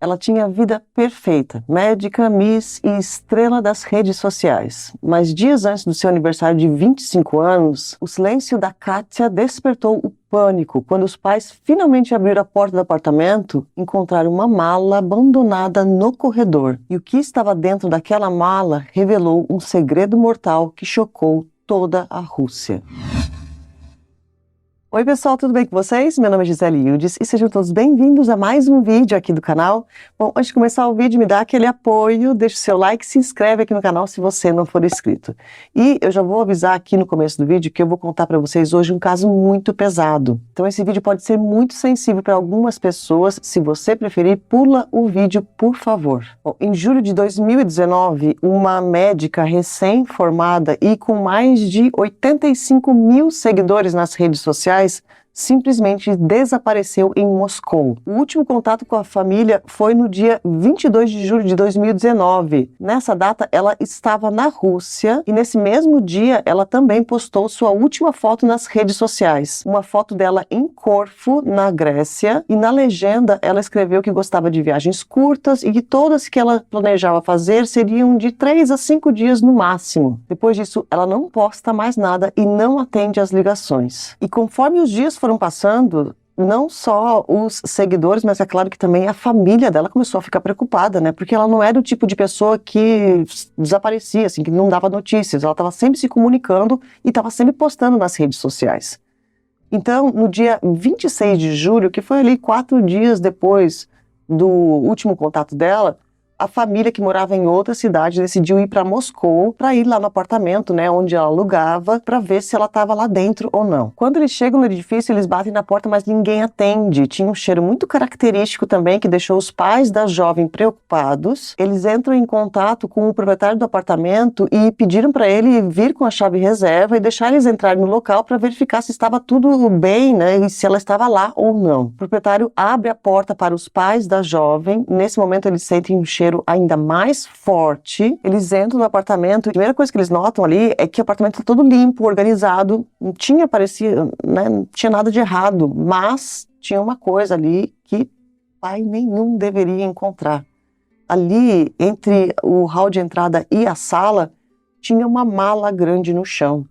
Ela tinha a vida perfeita, médica, miss e estrela das redes sociais. Mas dias antes do seu aniversário de 25 anos, o silêncio da Kátia despertou o pânico quando os pais finalmente abriram a porta do apartamento e encontraram uma mala abandonada no corredor. E o que estava dentro daquela mala revelou um segredo mortal que chocou toda a Rússia. Oi pessoal, tudo bem com vocês? Meu nome é Gisele Yildiz e sejam todos bem-vindos a mais um vídeo aqui do canal. Bom, antes de começar o vídeo, me dá aquele apoio, deixa o seu like e se inscreve aqui no canal se você não for inscrito. E eu já vou avisar aqui no começo do vídeo que eu vou contar para vocês hoje um caso muito pesado. Então esse vídeo pode ser muito sensível para algumas pessoas. Se você preferir, pula o vídeo, por favor. Bom, em julho de 2019, uma médica recém-formada e com mais de 85 mil seguidores nas redes sociais simplesmente desapareceu em Moscou. O último contato com a família foi no dia 22 de julho de 2019. Nessa data, ela estava na Rússia e nesse mesmo dia ela também postou sua última foto nas redes sociais. Uma foto dela em Corfu, na Grécia, e na legenda ela escreveu que gostava de viagens curtas e que todas que ela planejava fazer seriam de 3 a 5 dias no máximo. Depois disso, ela não posta mais nada e não atende às ligações. E conforme os dias foram passando, não só os seguidores, mas é claro que também a família dela começou a ficar preocupada, né? Porque ela não era o tipo de pessoa que desaparecia, assim, que não dava notícias. Ela estava sempre se comunicando e estava sempre postando nas redes sociais. Então, no dia 26 de julho, que foi ali 4 dias depois do último contato dela, a família que morava em outra cidade decidiu ir para Moscou para ir lá no apartamento, né, onde ela alugava, para ver se ela estava lá dentro ou não. Quando eles chegam no edifício, eles batem na porta, mas ninguém atende. Tinha um cheiro muito característico também que deixou os pais da jovem preocupados. Eles entram em contato com o proprietário do apartamento e pediram para ele vir com a chave reserva e deixar eles entrarem no local para verificar se estava tudo bem, né, e se ela estava lá ou não. O proprietário abre a porta para os pais da jovem. Nesse momento eles sentem um cheiro ainda mais forte. Eles entram no apartamento e a primeira coisa que eles notam ali é que o apartamento está todo limpo, organizado, não tinha nada de errado, mas tinha uma coisa ali que pai nenhum deveria encontrar. Ali, entre o hall de entrada e a sala, tinha uma mala grande no chão.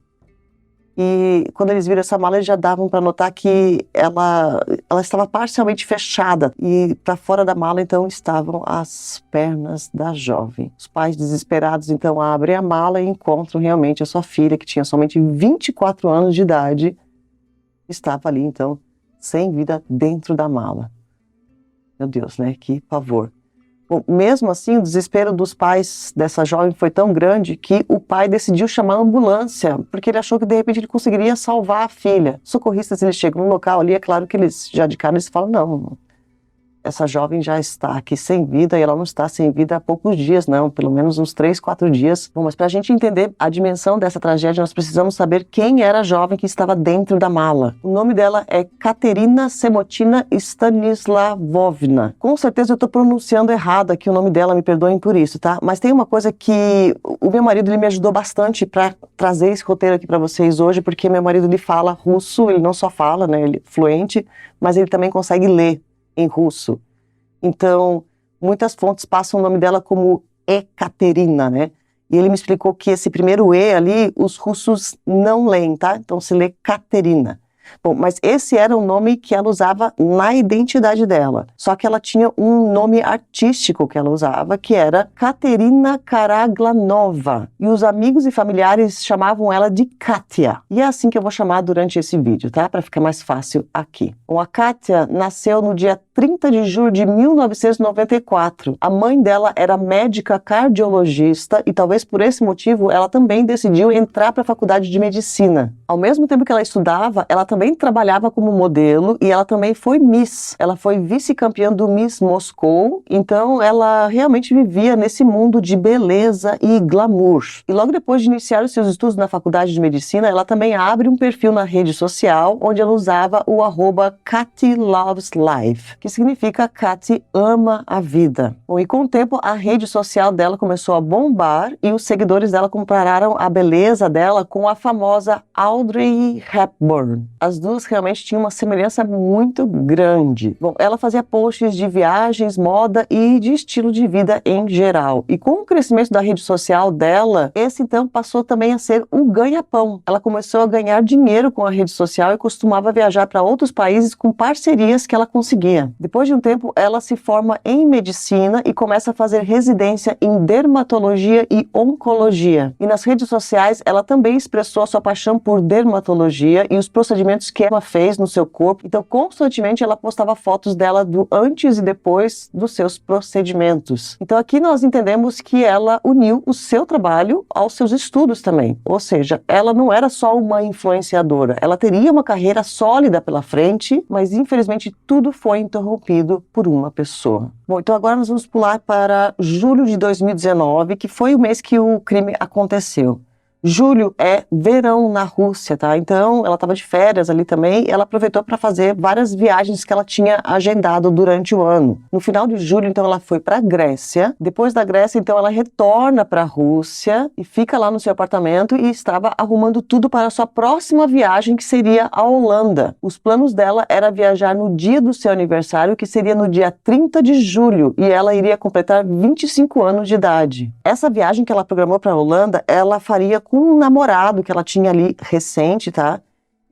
E quando eles viram essa mala, eles já davam para notar que ela estava parcialmente fechada. E para fora da mala, então, estavam as pernas da jovem. Os pais, desesperados, então, abrem a mala e encontram realmente a sua filha, que tinha somente 24 anos de idade, estava ali, então, sem vida dentro da mala. Meu Deus, né? Que pavor. Bom, mesmo assim, o desespero dos pais dessa jovem foi tão grande que o pai decidiu chamar a ambulância, porque ele achou que de repente ele conseguiria salvar a filha. Os socorristas, eles chegam no local ali, é claro que eles já de cara eles falam, não, essa jovem já está aqui sem vida e ela não está sem vida há poucos dias, não, pelo menos uns 3, 4 dias. Bom, mas para a gente entender a dimensão dessa tragédia, nós precisamos saber quem era a jovem que estava dentro da mala. O nome dela é Katerina Semotina Stanislavovna. Com certeza eu estou pronunciando errado aqui o nome dela, me perdoem por isso, tá? Mas tem uma coisa que o meu marido ele me ajudou bastante para trazer esse roteiro aqui para vocês hoje, porque meu marido ele fala russo, ele não só fala, né, ele é fluente, mas ele também consegue ler em russo. Então, muitas fontes passam o nome dela como Ekaterina, né? E ele me explicou que esse primeiro E ali, os russos não leem, tá? Então se lê Katerina. Bom, mas esse era o nome que ela usava na identidade dela. Só que ela tinha um nome artístico que ela usava, que era Katerina Karaglanova. E os amigos e familiares chamavam ela de Kátia. E é assim que eu vou chamar durante esse vídeo, tá? Para ficar mais fácil aqui. Bom, a Kátia nasceu no dia 30 de julho de 1994. A mãe dela era médica cardiologista e talvez por esse motivo ela também decidiu entrar para a faculdade de medicina. Ao mesmo tempo que ela estudava, ela também trabalhava como modelo e ela também foi Miss. Ela foi vice-campeã do Miss Moscou, então ela realmente vivia nesse mundo de beleza e glamour. E logo depois de iniciar os seus estudos na faculdade de medicina, ela também abre um perfil na rede social onde ela usava o @KatiLovesLife, que significa Kati ama a vida. Bom, e com o tempo a rede social dela começou a bombar e os seguidores dela compararam a beleza dela com a famosa Audrey Hepburn. as duas realmente tinham uma semelhança muito grande. Bom, ela fazia posts de viagens, moda e de estilo de vida em geral. E com o crescimento da rede social dela, esse então passou também a ser o ganha-pão. Ela começou a ganhar dinheiro com a rede social e costumava viajar para outros países com parcerias que ela conseguia. Depois de um tempo, ela se forma em medicina e começa a fazer residência em dermatologia e oncologia. E nas redes sociais, ela também expressou a sua paixão por dermatologia e os procedimentos que ela fez no seu corpo. Então, constantemente, ela postava fotos dela do antes e depois dos seus procedimentos. Então, aqui nós entendemos que ela uniu o seu trabalho aos seus estudos também. Ou seja, ela não era só uma influenciadora. Ela teria uma carreira sólida pela frente, mas infelizmente tudo foi interrompido por uma pessoa. Bom, então agora nós vamos pular para julho de 2019, que foi o mês que o crime aconteceu. Julho é verão na Rússia, tá? Então, ela estava de férias ali também e ela aproveitou para fazer várias viagens que ela tinha agendado durante o ano. No final de julho, então, ela foi para a Grécia. Depois da Grécia, então, ela retorna para a Rússia e fica lá no seu apartamento e estava arrumando tudo para a sua próxima viagem, que seria a Holanda. Os planos dela era viajar no dia do seu aniversário, que seria no dia 30 de julho, e ela iria completar 25 anos de idade. Essa viagem que ela programou para a Holanda, ela faria com um namorado que ela tinha ali recente, tá?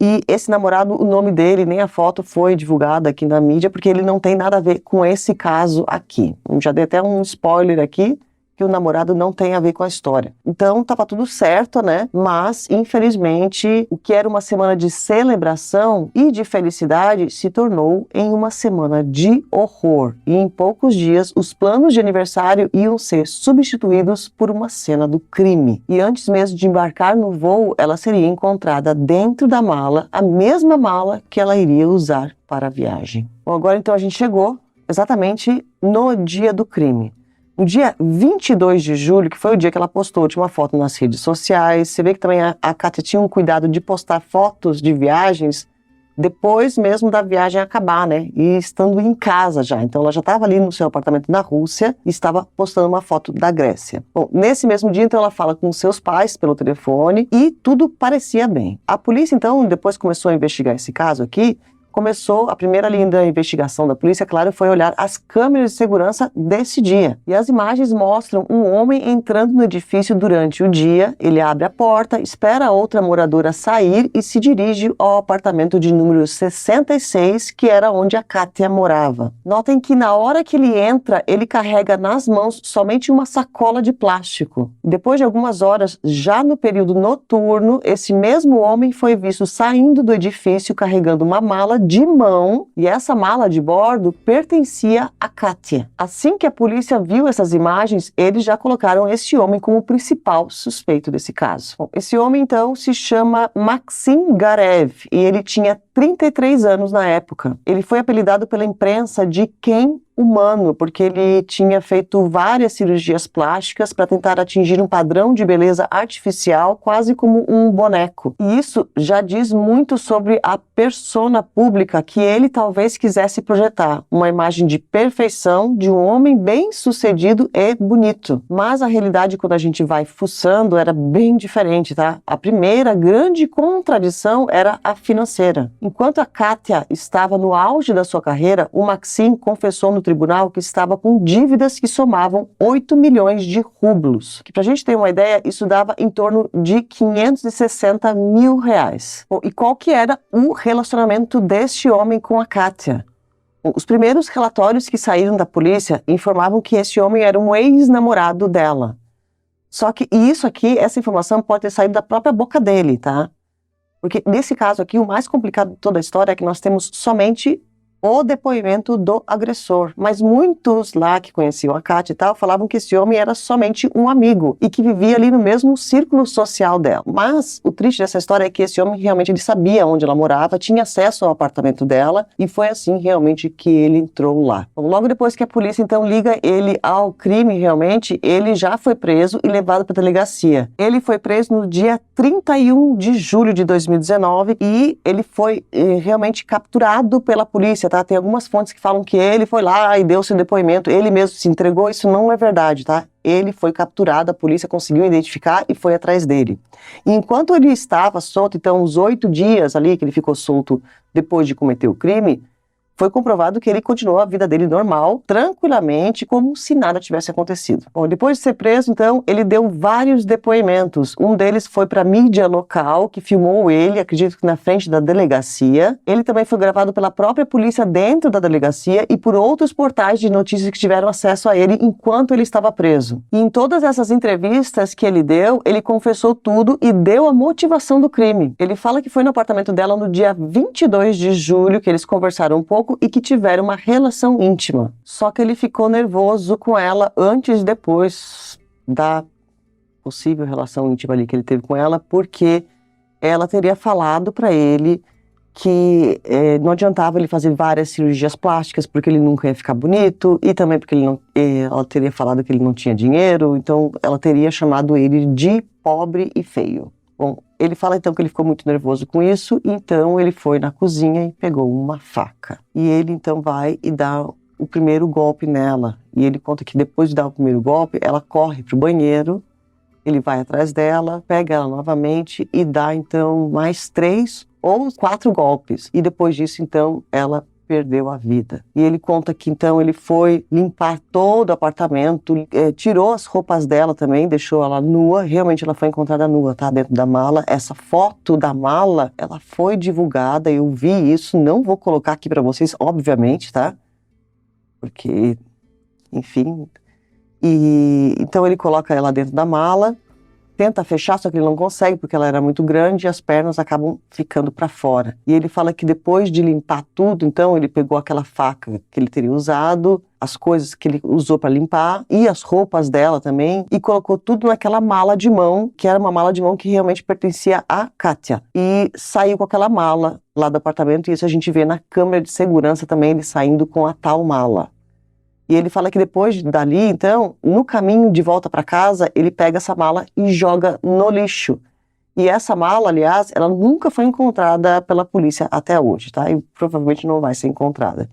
E esse namorado, o nome dele, nem a foto foi divulgada aqui na mídia, porque ele não tem nada a ver com esse caso aqui. Eu já dei até um spoiler aqui, que o namorado não tem a ver com a história. Então, estava tudo certo, né? Mas, infelizmente, o que era uma semana de celebração e de felicidade se tornou em uma semana de horror. E em poucos dias, os planos de aniversário iam ser substituídos por uma cena do crime. E antes mesmo de embarcar no voo, ela seria encontrada dentro da mala, a mesma mala que ela iria usar para a viagem. Bom, agora então a gente chegou exatamente no dia do crime. No dia 22 de julho, que foi o dia que ela postou a última foto nas redes sociais, você vê que também a Kátia tinha um cuidado de postar fotos de viagens depois mesmo da viagem acabar, né? E estando em casa já. Então ela já estava ali no seu apartamento na Rússia e estava postando uma foto da Grécia. Bom, nesse mesmo dia, então, ela fala com seus pais pelo telefone e tudo parecia bem. A polícia, então, depois começou a investigar esse caso aqui. Começou, a primeira linha da investigação da polícia, claro, foi olhar as câmeras de segurança desse dia. E as imagens mostram um homem entrando no edifício durante o dia, ele abre a porta, espera a outra moradora sair e se dirige ao apartamento de número 66, que era onde a Kátia morava. Notem que na hora que ele entra, ele carrega nas mãos somente uma sacola de plástico. Depois de algumas horas, já no período noturno, esse mesmo homem foi visto saindo do edifício carregando uma mala de mão, e essa mala de bordo pertencia a Kátia. Assim que a polícia viu essas imagens, eles já colocaram esse homem como o principal suspeito desse caso. Bom, esse homem então se chama Maxim Garev e ele tinha 33 anos na época. Ele foi apelidado pela imprensa de Ken humano, porque ele tinha feito várias cirurgias plásticas para tentar atingir um padrão de beleza artificial, quase como um boneco. E isso já diz muito sobre a persona pública que ele talvez quisesse projetar, uma imagem de perfeição de um homem bem-sucedido e bonito. Mas a realidade, quando a gente vai fuçando, era bem diferente, tá? A primeira grande contradição era a financeira. Enquanto a Kátia estava no auge da sua carreira, o Maxim confessou no tribunal que estava com dívidas que somavam 8 milhões de rublos. Que, pra gente ter uma ideia, isso dava em torno de 560 mil reais. Bom, e qual que era o relacionamento deste homem com a Kátia? Os primeiros relatórios que saíram da polícia informavam que esse homem era um ex-namorado dela. Só que isso aqui, essa informação pode ter saído da própria boca dele, tá? Porque nesse caso aqui, o mais complicado de toda a história é que nós temos somente o depoimento do agressor. Mas muitos lá que conheciam a Kátia e tal, falavam que esse homem era somente um amigo e que vivia ali no mesmo círculo social dela. Mas o triste dessa história é que esse homem realmente ele sabia onde ela morava, tinha acesso ao apartamento dela e foi assim realmente que ele entrou lá. Bom, logo depois que a polícia então liga ele ao crime realmente, ele já foi preso e levado para a delegacia. Ele foi preso no dia 31 de julho de 2019 e ele foi realmente capturado pela polícia, tá? Tem algumas fontes que falam que ele foi lá e deu seu depoimento, ele mesmo se entregou, isso não é verdade, tá? ele foi capturado, a polícia conseguiu identificar e foi atrás dele. E enquanto ele estava solto, então os 8 dias ali que ele ficou solto depois de cometer o crime, foi comprovado que ele continuou a vida dele normal, tranquilamente, como se nada tivesse acontecido. Bom, depois de ser preso, então, ele deu vários depoimentos. Um deles foi para a mídia local, que filmou ele, acredito que na frente da delegacia. Ele também foi gravado pela própria polícia dentro da delegacia e por outros portais de notícias que tiveram acesso a ele enquanto ele estava preso. E em todas essas entrevistas que ele deu, ele confessou tudo e deu a motivação do crime. Ele fala que foi no apartamento dela no dia 22 de julho, que eles conversaram um pouco e que tiveram uma relação íntima. Só que ele ficou nervoso com ela antes e depois da possível relação íntima ali que ele teve com ela, porque ela teria falado para ele que não adiantava ele fazer várias cirurgias plásticas porque ele nunca ia ficar bonito e também porque ela teria falado que ele não tinha dinheiro, então ela teria chamado ele de pobre e feio. Bom, ele fala então que ele ficou muito nervoso com isso, então ele foi na cozinha e pegou uma faca. E ele então vai e dá o primeiro golpe nela. E ele conta que depois de dar o primeiro golpe, ela corre para o banheiro, ele vai atrás dela, pega ela novamente e dá então mais 3 ou 4 golpes. E depois disso então ela perdeu a vida. E ele conta que então ele foi limpar todo o apartamento, tirou as roupas dela também, deixou ela nua, realmente ela foi encontrada nua, tá? Dentro da mala. Essa foto da mala, ela foi divulgada, eu vi isso, não vou colocar aqui pra vocês, obviamente, tá? Porque, enfim. E então ele coloca ela dentro da mala, tenta fechar, só que ele não consegue porque ela era muito grande e as pernas acabam ficando para fora. E ele fala que depois de limpar tudo, então ele pegou aquela faca que ele teria usado, as coisas que ele usou para limpar e as roupas dela também e colocou tudo naquela mala de mão, que era uma mala de mão que realmente pertencia a Kátia. E saiu com aquela mala lá do apartamento e isso a gente vê na câmera de segurança também, ele saindo com a tal mala. E ele fala que depois dali, então, no caminho de volta para casa, ele pega essa mala e joga no lixo. E essa mala, aliás, ela nunca foi encontrada pela polícia até hoje, tá? E provavelmente não vai ser encontrada.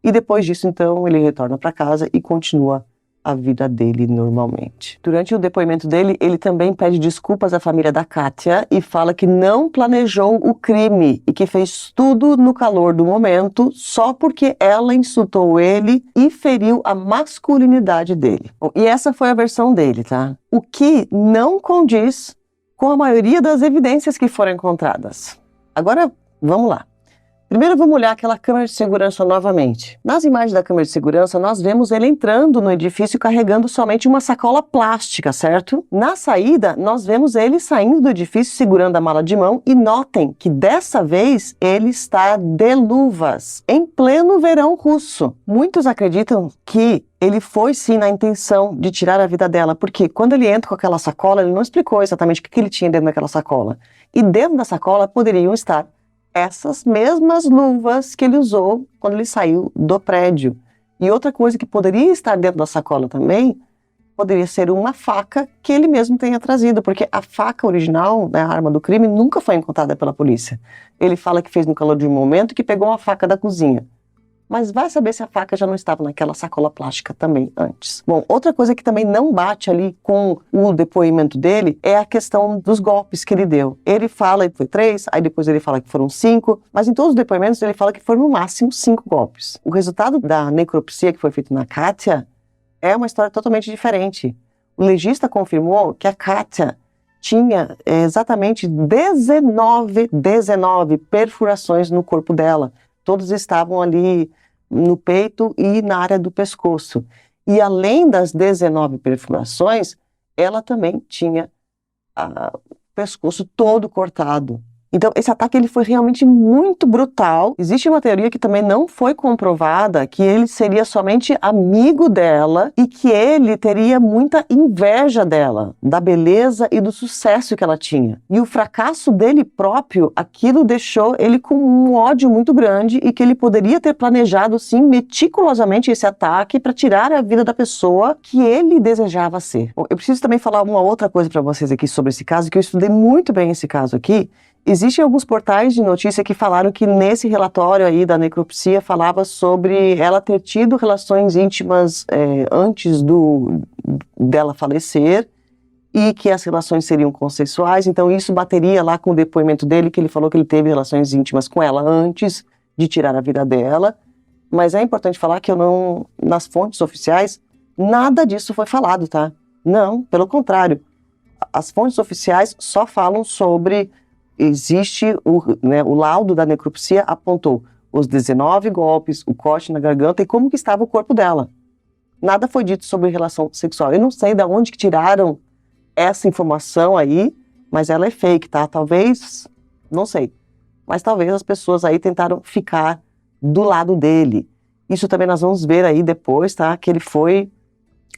E depois disso, então, ele retorna para casa e continua a vida dele normalmente. Durante o depoimento dele, ele também pede desculpas à família da Kátia e fala que não planejou o crime e que fez tudo no calor do momento só porque ela insultou ele e feriu a masculinidade dele. Bom, e essa foi a versão dele, tá? O que não condiz com a maioria das evidências que foram encontradas. Agora, vamos lá. Primeiro vamos olhar aquela câmera de segurança novamente. Nas imagens da câmera de segurança, nós vemos ele entrando no edifício carregando somente uma sacola plástica, certo? Na saída, nós vemos ele saindo do edifício segurando a mala de mão e notem que dessa vez ele está de luvas, em pleno verão russo. Muitos acreditam que ele foi sim na intenção de tirar a vida dela, porque quando ele entra com aquela sacola, ele não explicou exatamente o que ele tinha dentro daquela sacola. E dentro da sacola poderiam estar essas mesmas luvas que ele usou quando ele saiu do prédio. E outra coisa que poderia estar dentro da sacola também, poderia ser uma faca que ele mesmo tenha trazido, porque a faca original, né, a arma do crime, nunca foi encontrada pela polícia. Ele fala que fez no calor de um momento que pegou uma faca da cozinha. Mas vai saber se a faca já não estava naquela sacola plástica também antes. Bom, outra coisa que também não bate ali com o depoimento dele é a questão dos golpes que ele deu. Ele fala que foi 3, aí depois ele fala que foram 5, mas em todos os depoimentos ele fala que foram no máximo 5 golpes. O resultado da necropsia que foi feita na Kátia é uma história totalmente diferente. O legista confirmou que a Kátia tinha exatamente 19 perfurações no corpo dela. Todos estavam ali no peito e na área do pescoço. E além das 19 perfurações, ela também tinha o pescoço todo cortado. Então, esse ataque ele foi realmente muito brutal. Existe uma teoria que também não foi comprovada, que ele seria somente amigo dela e que ele teria muita inveja dela, da beleza e do sucesso que ela tinha. E o fracasso dele próprio, aquilo deixou ele com um ódio muito grande e que ele poderia ter planejado, sim, meticulosamente esse ataque para tirar a vida da pessoa que ele desejava ser. Bom, eu preciso também falar uma outra coisa para vocês aqui sobre esse caso, que eu estudei muito bem esse caso aqui, Existem alguns portais de notícia que falaram que nesse relatório aí da necropsia falava sobre ela ter tido relações íntimas antes dela falecer e que as relações seriam consensuais, então isso bateria lá com o depoimento dele, que ele falou que ele teve relações íntimas com ela antes de tirar a vida dela, mas é importante falar que nas fontes oficiais, nada disso foi falado, tá? Não, pelo contrário, as fontes oficiais só falam sobre... Existe o laudo da necropsia apontou os 19 golpes, o corte na garganta e como que estava o corpo dela. Nada foi dito sobre relação sexual. Eu não sei de onde que tiraram essa informação aí, mas ela é fake, tá? Talvez, não sei, mas talvez as pessoas aí tentaram ficar do lado dele. Isso também nós vamos ver aí depois, tá? Que ele foi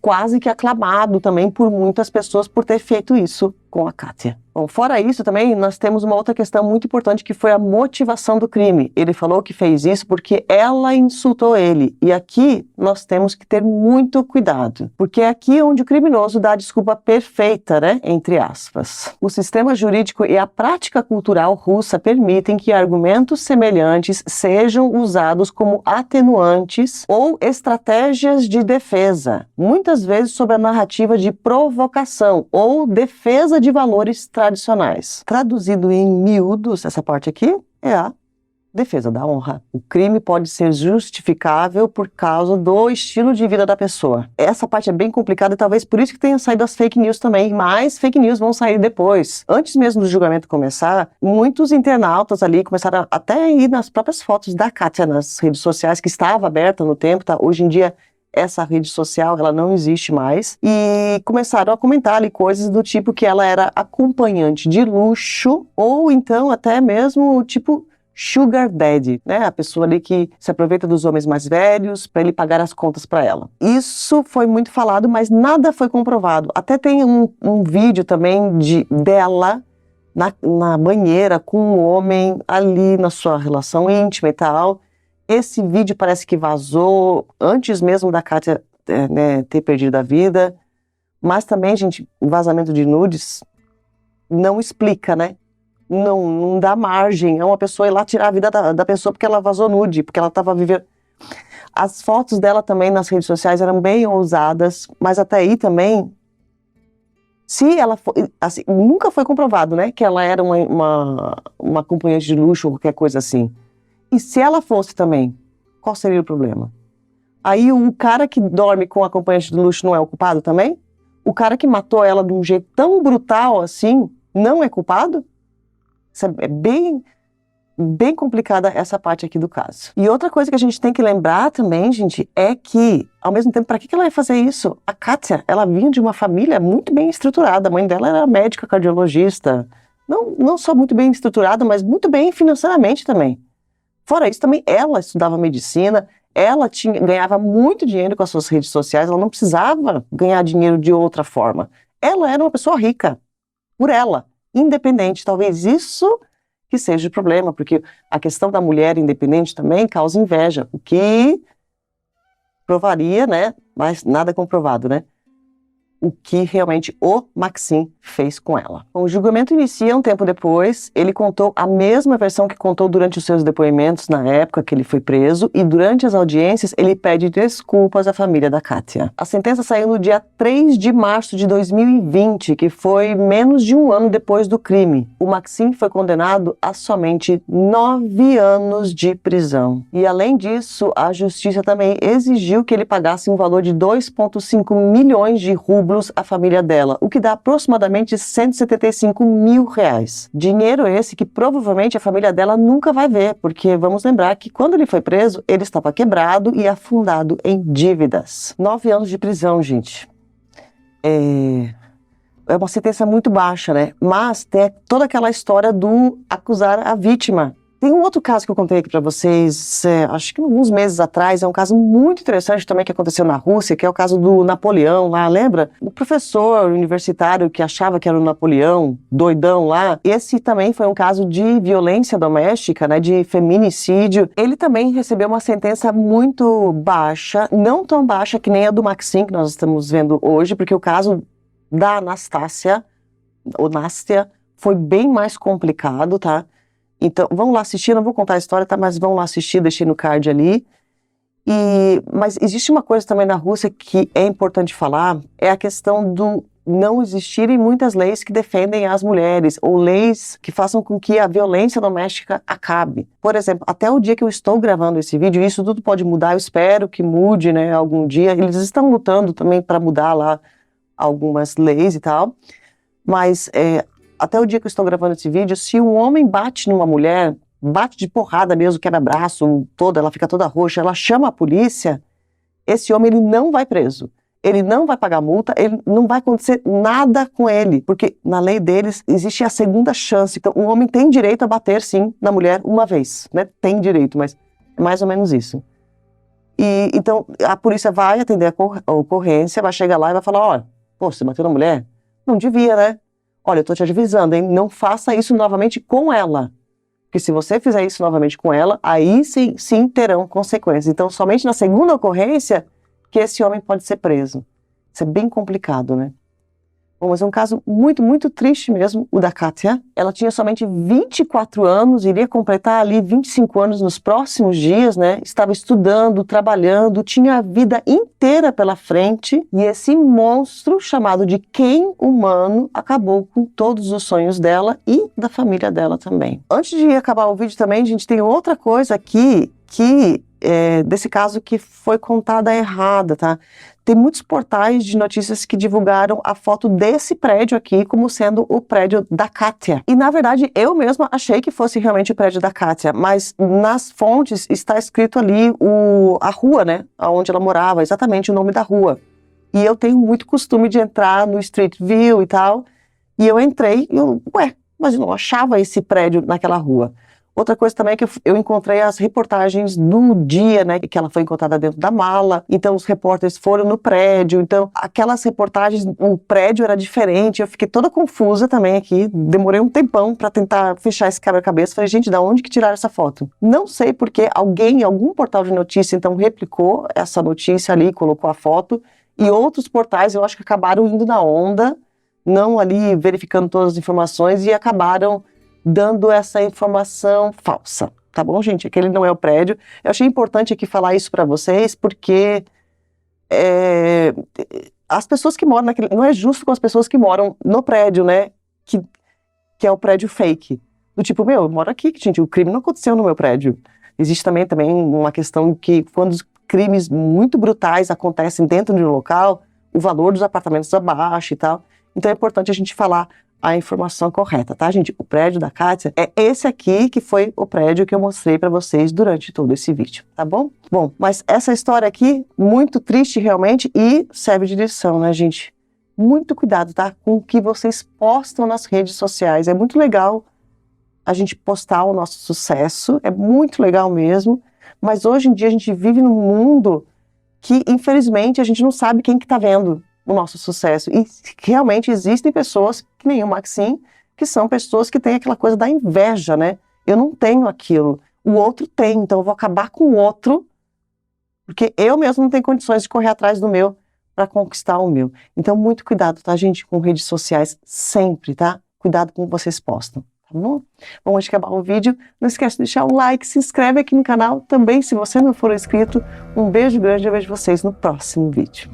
quase que aclamado também por muitas pessoas por ter feito isso com a Kátia. Bom, fora isso também, nós temos uma outra questão muito importante que foi a motivação do crime. Ele falou que fez isso porque ela insultou ele. E aqui nós temos que ter muito cuidado, porque é aqui onde o criminoso dá a desculpa perfeita, né, entre aspas. O sistema jurídico e a prática cultural russa permitem que argumentos semelhantes sejam usados como atenuantes ou estratégias de defesa, muitas vezes sob a narrativa de provocação ou defesa de valores tradicionais. Traduzido em miúdos, essa parte aqui é a defesa da honra. O crime pode ser justificável por causa do estilo de vida da pessoa. Essa parte é bem complicada e talvez por isso que tenham saído as fake news também, mas fake news vão sair depois. Antes mesmo do julgamento começar, muitos internautas ali começaram até a ir nas próprias fotos da Kátia nas redes sociais, que estava aberta no tempo, tá? Hoje em dia essa rede social, ela não existe mais, e começaram a comentar ali coisas do tipo que ela era acompanhante de luxo, ou então até mesmo tipo sugar daddy, né? A pessoa ali que se aproveita dos homens mais velhos para ele pagar as contas para ela. Isso foi muito falado, mas nada foi comprovado. Até tem um vídeo também dela na banheira com um homem ali na sua relação íntima e tal. Esse vídeo parece que vazou antes mesmo da Kátia ter perdido a vida, mas também, gente, o vazamento de nudes não explica, né? Não dá margem a uma pessoa ir lá tirar a vida da pessoa porque ela vazou nude, porque ela estava vivendo... As fotos dela também nas redes sociais eram bem ousadas, mas até aí também, se ela assim, nunca foi comprovado, né, que ela era uma acompanhante de luxo ou qualquer coisa assim. E se ela fosse também, qual seria o problema? Aí o cara que dorme com acompanhante de luxo não é o culpado também? O cara que matou ela de um jeito tão brutal assim, não é culpado? Isso é bem complicada essa parte aqui do caso. E outra coisa que a gente tem que lembrar também, gente, é que, ao mesmo tempo, para que ela ia fazer isso? A Kátia, ela vinha de uma família muito bem estruturada. A mãe dela era médica cardiologista. Não só muito bem estruturada, mas muito bem financeiramente também. Fora isso, também ela estudava medicina, ela ganhava muito dinheiro com as suas redes sociais, ela não precisava ganhar dinheiro de outra forma. Ela era uma pessoa rica, por ela, independente. Talvez isso que seja o problema, porque a questão da mulher independente também causa inveja, o que provaria, né, mas nada comprovado, né, o que realmente o Maxim fez com ela. Bom, o julgamento inicia um tempo depois, ele contou a mesma versão que contou durante os seus depoimentos na época que ele foi preso, e durante as audiências ele pede desculpas à família da Kátia. A sentença saiu no dia 3 de março de 2020, que foi menos de um ano depois do crime. O Maxim foi condenado a somente 9 anos de prisão. E além disso, a justiça também exigiu que ele pagasse um valor de 2,5 milhões de rublos à família dela, o que dá aproximadamente 175 mil reais. Dinheiro esse que provavelmente a família dela nunca vai ver, porque vamos lembrar que quando ele foi preso, ele estava quebrado e afundado em dívidas. 9 anos de prisão, gente. É uma sentença muito baixa, né? Mas tem toda aquela história do acusar a vítima. Tem um outro caso que eu contei aqui para vocês, acho que alguns meses atrás, é um caso muito interessante também que aconteceu na Rússia, que é o caso do Napoleão lá, lembra? O professor universitário que achava que era o Napoleão, doidão lá, esse também foi um caso de violência doméstica, né, de feminicídio. Ele também recebeu uma sentença muito baixa, não tão baixa que nem a do Maxim, que nós estamos vendo hoje, porque o caso da Nastácia, ou Nástia, foi bem mais complicado, tá? Então, vão lá assistir, não vou contar a história, tá? Mas vão lá assistir, deixei no card ali. Mas existe uma coisa também na Rússia que é importante falar, é a questão do não existirem muitas leis que defendem as mulheres, ou leis que façam com que a violência doméstica acabe. Por exemplo, até o dia que eu estou gravando esse vídeo, isso tudo pode mudar, eu espero que mude, né, algum dia. Eles estão lutando também para mudar lá algumas leis e tal, mas até o dia que eu estou gravando esse vídeo, se um homem bate numa mulher, bate de porrada mesmo, quebra braço, ela fica toda roxa, ela chama a polícia, esse homem ele não vai preso. Ele não vai pagar multa, não vai acontecer nada com ele, porque na lei deles existe a segunda chance. Então, o homem tem direito a bater, sim, na mulher uma vez, né? Tem direito, mas é mais ou menos isso. Então, a polícia vai atender a ocorrência, vai chegar lá e vai falar, olha, pô, você bateu na mulher? Não devia, né? Olha, eu tô te avisando, hein? Não faça isso novamente com ela. Porque se você fizer isso novamente com ela, aí sim terão consequências. Então, somente na segunda ocorrência que esse homem pode ser preso. Isso é bem complicado, né? Bom, mas é um caso muito, muito triste mesmo, o da Kátia. Ela tinha somente 24 anos, iria completar ali 25 anos nos próximos dias, né? Estava estudando, trabalhando, tinha a vida inteira pela frente, e esse monstro chamado de Ken humano acabou com todos os sonhos dela e da família dela também. Antes de acabar o vídeo também, a gente tem outra coisa aqui desse caso que foi contada errada, tá? Tem muitos portais de notícias que divulgaram a foto desse prédio aqui como sendo o prédio da Kátia. E, na verdade, eu mesma achei que fosse realmente o prédio da Kátia, mas nas fontes está escrito ali a rua, né? Onde ela morava, exatamente o nome da rua. E eu tenho muito costume de entrar no Street View e tal, e eu entrei e mas eu não achava esse prédio naquela rua. Outra coisa também é que eu encontrei as reportagens do dia, né, que ela foi encontrada dentro da mala, então os repórteres foram no prédio, então aquelas reportagens, o prédio era diferente, eu fiquei toda confusa também aqui, demorei um tempão para tentar fechar esse quebra-cabeça, falei, gente, da onde que tiraram essa foto? Não sei porque algum portal de notícia então replicou essa notícia ali, colocou a foto, e outros portais eu acho que acabaram indo na onda, não ali verificando todas as informações e acabaram dando essa informação falsa, tá bom, gente? Aquele não é o prédio. Eu achei importante aqui falar isso para vocês, porque as pessoas que moram naquele... Não é justo com as pessoas que moram no prédio, né? Que é o prédio fake. Do tipo, eu moro aqui, gente, o crime não aconteceu no meu prédio. Existe também uma questão que quando os crimes muito brutais acontecem dentro de um local, o valor dos apartamentos abaixa e tal. Então é importante a gente falar a informação correta, tá, gente? O prédio da Kátia é esse aqui, que foi o prédio que eu mostrei para vocês durante todo esse vídeo, tá bom? Bom, mas essa história aqui, muito triste realmente, e serve de lição, né, gente? Muito cuidado, tá? Com o que vocês postam nas redes sociais. É muito legal a gente postar o nosso sucesso, é muito legal mesmo, mas hoje em dia a gente vive num mundo que, infelizmente, a gente não sabe quem que tá vendo o nosso sucesso. E realmente existem pessoas, que nem o Maxim, que são pessoas que têm aquela coisa da inveja, né? Eu não tenho aquilo, o outro tem, então eu vou acabar com o outro, porque eu mesmo não tenho condições de correr atrás do meu para conquistar o meu. Então, muito cuidado, tá, gente, com redes sociais sempre, tá? Cuidado com o que vocês postam, tá bom? Bom, antes de acabar o vídeo, não esquece de deixar um like, se inscreve aqui no canal também, se você não for inscrito. Um beijo grande, eu vejo vocês no próximo vídeo.